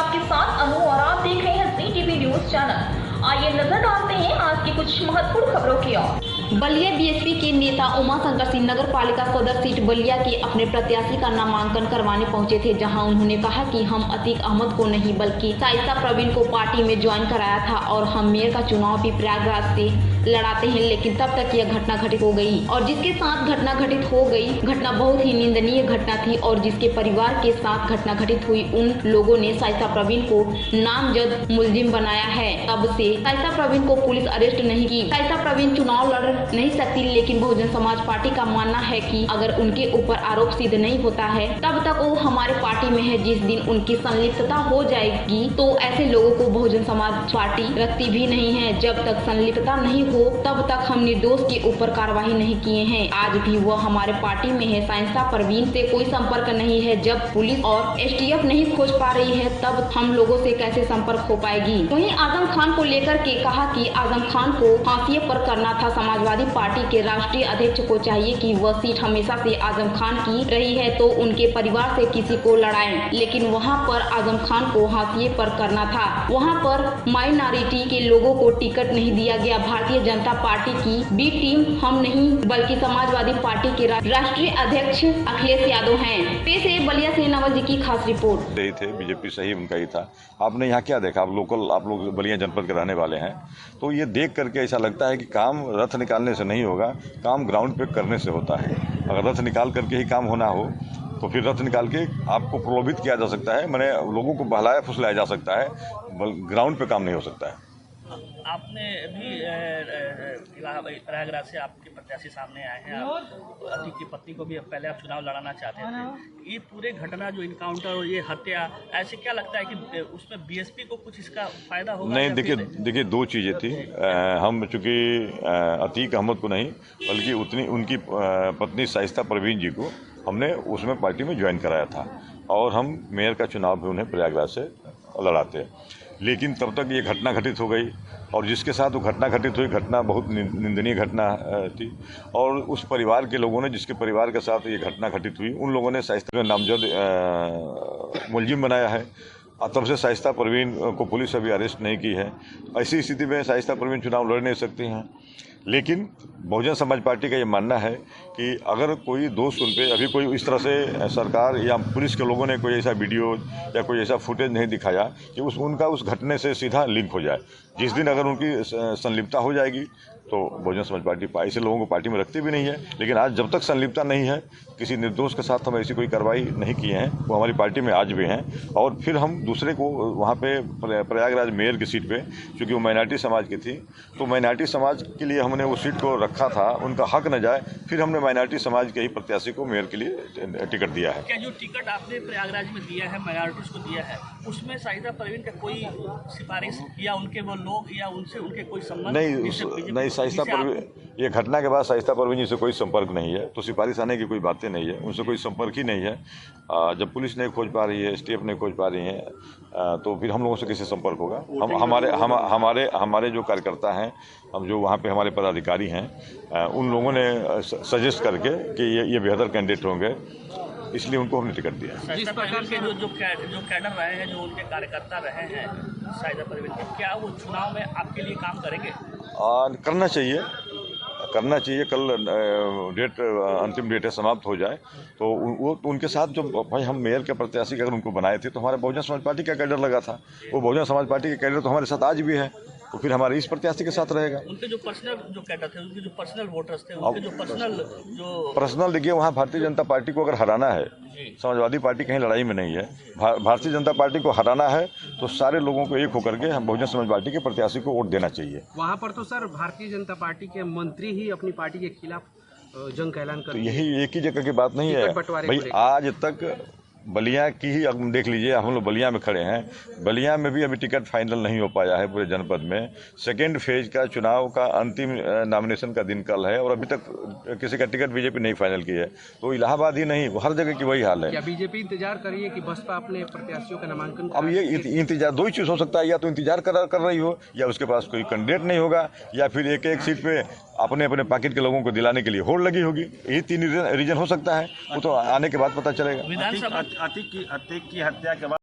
आपके साथ अनु और आप देख रहे हैं जी टीवी न्यूज चैनल। आइए नजर डालते हैं आज की कुछ महत्वपूर्ण खबरों की ओर। बलिया बीएसपी के नेता उमाशंकर सिंह नगर पालिका सदर सीट बलिया के अपने प्रत्याशी का नामांकन करवाने पहुंचे थे, जहां उन्होंने कहा कि हम अतीक अहमद को नहीं बल्कि शाइस्ता प्रवीण को पार्टी में ज्वाइन कराया था और हम मेयर का चुनाव भी प्रयागराज से लड़ाते हैं। लेकिन तब तक यह घटना घटित हो गई और जिसके साथ घटना घटित हो गई, घटना बहुत ही निंदनीय घटना थी और जिसके परिवार के साथ घटना घटित हुई, उन लोगों ने शाइस्ता प्रवीण को नामजद मुलजिम बनाया है। तब से शाइस्ता प्रवीण को पुलिस अरेस्ट नहीं की। शाइस्ता प्रवीण चुनाव लड़ नहीं सकती, लेकिन बहुजन समाज पार्टी का मानना है कि अगर उनके ऊपर आरोप सिद्ध नहीं होता है तब तक वो हमारे पार्टी में है। जिस दिन उनकी संलिप्तता हो जाएगी तो ऐसे लोगों को बहुजन समाज पार्टी रखती भी नहीं है। जब तक संलिप्तता नहीं हो तब तक हम निर्दोष के ऊपर कार्रवाई नहीं किए हैं। आज भी वह हमारे पार्टी में है। शाइस्ता प्रवीण से कोई संपर्क नहीं है। जब पुलिस और एसटीएफ नहीं खोज पा रही है तब हम लोगों से कैसे संपर्क हो पाएगी। वहीं आजम खान को लेकर के कहा कि आजम खान को फांसी पर करना था। समाजवादी पार्टी के राष्ट्रीय अध्यक्ष को चाहिए कि वह सीट हमेशा से आजम खान की रही है तो उनके परिवार से किसी को लड़ाएं, लेकिन वहां पर आजम खान को हाशिए पर करना था। वहां पर माइनॉरिटी के लोगों को टिकट नहीं दिया गया। भारतीय जनता पार्टी की बी टीम हम नहीं बल्कि समाजवादी पार्टी के राष्ट्रीय अध्यक्ष अखिलेश यादव हैं। पेश है बलिया से नवल जी की खास रिपोर्ट। सही थे, बीजेपी सही उनका ही था। आपने यहाँ क्या देखा? आप लोग बलिया जनपद के रहने वाले हैं, तो ये देख करके ऐसा लगता है कि काम रथ निकालने से नहीं होगा, काम ग्राउंड पे करने से होता है। अगर रथ निकाल करके ही काम होना हो तो फिर रथ निकाल के आपको प्रलोभित किया जा सकता है, मैंने लोगों को बहलाया फुसलाया जा सकता है, ग्राउंड पे काम नहीं हो सकता है। आपने भी प्रयागराज से आपके प्रत्याशी सामने आए हैं, अतीक की पत्नी को भी पहले आप चुनाव लड़ाना चाहते थे। ये पूरे घटना जो इनकाउंटर और ये हत्या, ऐसे क्या लगता है कि उसमें बीएसपी को कुछ इसका फायदा होगा? नहीं, देखिए दो चीज़ें थी। हम चूँकि अतीक अहमद को नहीं बल्कि उनकी पत्नी शाइस्ता प्रवीण जी को हमने उसमें पार्टी में ज्वाइन कराया था और हम मेयर का चुनाव भी उन्हें प्रयागराज से लड़ाते। लेकिन तब तक ये घटना घटित हो गई और जिसके साथ वो घटना घटित हुई, घटना बहुत निंदनीय घटना थी और उस परिवार के लोगों ने, जिसके परिवार के साथ ये घटना घटित हुई, उन लोगों ने शाइस्ता को नामजद मुलजिम बनाया है। तब से शाइस्ता प्रवीण को पुलिस अभी अरेस्ट नहीं की है। ऐसी स्थिति में शाइस्ता प्रवीण चुनाव लड़ नहीं सकती हैं। लेकिन बहुजन समाज पार्टी का ये मानना है कि अगर कोई दोष उन पर, अभी कोई इस तरह से सरकार या पुलिस के लोगों ने कोई ऐसा वीडियो या कोई ऐसा फुटेज नहीं दिखाया कि उनका उस घटने से सीधा लिंक हो जाए। जिस दिन अगर उनकी संलिप्तता हो जाएगी तो बहुजन समाज पार्टी ऐसे लोगों को पार्टी में रखती भी नहीं है। लेकिन आज जब तक संलिप्तता नहीं है, किसी निर्दोष के साथ हम ऐसी कोई कार्रवाई नहीं किए हैं, वो हमारी पार्टी में आज भी हैं। और फिर हम दूसरे को वहाँ पे प्रयागराज मेयर की सीट पे, चूँकि वो माइनॉरिटी समाज की थी, तो माइनॉरिटी समाज के लिए हमने उस सीट को रखा था, उनका हक न जाए, फिर हमने माइनॉरिटी समाज के ही प्रत्याशी को मेयर के लिए टिकट दिया है। क्या जो टिकट आपने प्रयागराज में दिया है, माइनॉरिटीज को दिया है, उसमें शाइस्ता प्रवीण का कोई सिफारिश या उनके वो लोग या उनसे उनके कोई संबंध नहीं, शाइस्ता प्रवीण, ये घटना के बाद शाइस्ता प्रवीण जी से कोई संपर्क नहीं है, तो सिफारिश आने की कोई बातें नहीं है, उनसे कोई संपर्क ही नहीं है। जब पुलिस नहीं खोज पा रही है, एसटीएफ नहीं खोज पा रही है, तो फिर हम लोगों से कैसे संपर्क होगा? हमारे जो कार्यकर्ता हैं, हम जो वहाँ पे हमारे पदाधिकारी हैं, उन लोगों ने सजेस्ट करके कि ये बेहतर कैंडिडेट होंगे, इसलिए उनको हमने टिकट दिया। जिस प्रकार के जो कैडर रहे हैं, जो उनके कार्यकर्ता रहे हैं शाइस्ता प्रवीण के, क्या वो चुनाव में आपके लिए काम करेंगे? करना चाहिए। कल अंतिम डेट है, समाप्त हो जाए तो वो उनके साथ जो भाई हम मेयर के प्रत्याशी अगर उनको बनाए थे तो हमारे बहुजन समाज पार्टी का कैडर लगा था, वो बहुजन समाज पार्टी के कैडर तो हमारे साथ आज भी है, तो फिर हमारे इस प्रत्याशी के साथ रहेगा। उनके जो पर्सनल जो कैडर थे, उनके जो पर्सनल वोटर्स थे, उनके जो पर्सनल देखिए, वहाँ भारतीय जनता पार्टी को अगर हराना है, समाजवादी पार्टी कहीं लड़ाई में नहीं है, भारतीय जनता पार्टी को हराना है तो सारे लोगों को एक होकर के हम बहुजन समाज पार्टी के प्रत्याशी को वोट देना चाहिए। वहाँ पर तो सर भारतीय जनता पार्टी के मंत्री ही अपनी पार्टी के खिलाफ जंग का ऐलान कर, तो यही एक ही जगह की बात नहीं है भाई। आज तक बलिया की ही अब देख लीजिए, हम लोग बलिया में खड़े हैं, बलिया में भी अभी टिकट फाइनल नहीं हो पाया है पूरे जनपद में। सेकेंड फेज का चुनाव का अंतिम नॉमिनेशन का दिन कल है और अभी तक किसी का टिकट बीजेपी नहीं फाइनल की है। तो इलाहाबाद ही नहीं, हर जगह की वही हाल है। क्या बीजेपी इंतजार कर रही है कि बसपा अपने प्रत्याशियों का नामांकन? अब ये इंतजार दो ही चीज़ हो सकता है, या तो इंतजार कर रही हो, या उसके पास कोई कैंडिडेट नहीं होगा, या फिर एक एक सीट पे अपने अपने पॉकेट के लोगों को दिलाने के लिए होड़ लगी होगी। यही 3 रीजन हो सकता है, वो तो आने के बाद पता चलेगा। विधानसभा अतीक की हत्या के बाद